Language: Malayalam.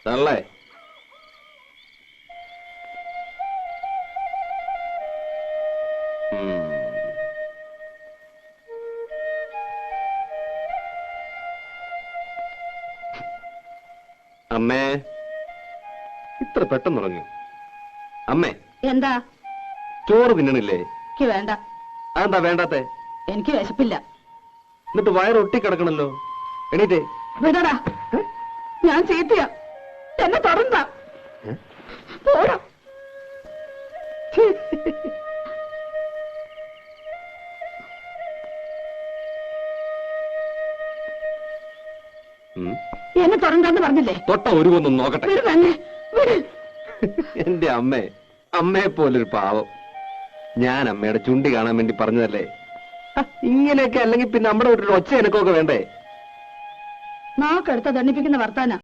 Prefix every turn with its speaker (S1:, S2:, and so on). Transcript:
S1: തള്ളേ അമ്മേ, ഇത്ര പെട്ടെന്ന് തുടങ്ങി. അമ്മേ,
S2: എന്താ
S1: ചോറ് തിന്നണില്ലേ?
S2: എനിക്ക് വേണ്ട.
S1: അതെന്താ വേണ്ടാത്തെ?
S2: എനിക്ക് വിശപ്പില്ല.
S1: എന്നിട്ട് വയറൊട്ടി കിടക്കണല്ലോ. എണീറ്റേ.
S2: വിടടാ, ഞാൻ ചീത്തയാ. എന്നെ തുറന്ന പോടാ. എന്നെ തുറന്നാന്ന് പറഞ്ഞില്ലേ?
S1: തൊട്ട ഒരുവൊന്നും നോക്കട്ടെ. എന്റെ അമ്മേ, അമ്മയെ പോലൊരു പാവം. ഞാൻ അമ്മയുടെ ചുണ്ടി കാണാൻ വേണ്ടി പറഞ്ഞതല്ലേ. ഇങ്ങനെയൊക്കെ അല്ലെങ്കിൽ പിന്നെ നമ്മുടെ വീട്ടിൽ ഒച്ച എനക്കൊക്കെ വേണ്ടേ?
S2: നാക്കെടുത്ത ദണ്ണിപ്പിക്കുന്ന വർത്താന.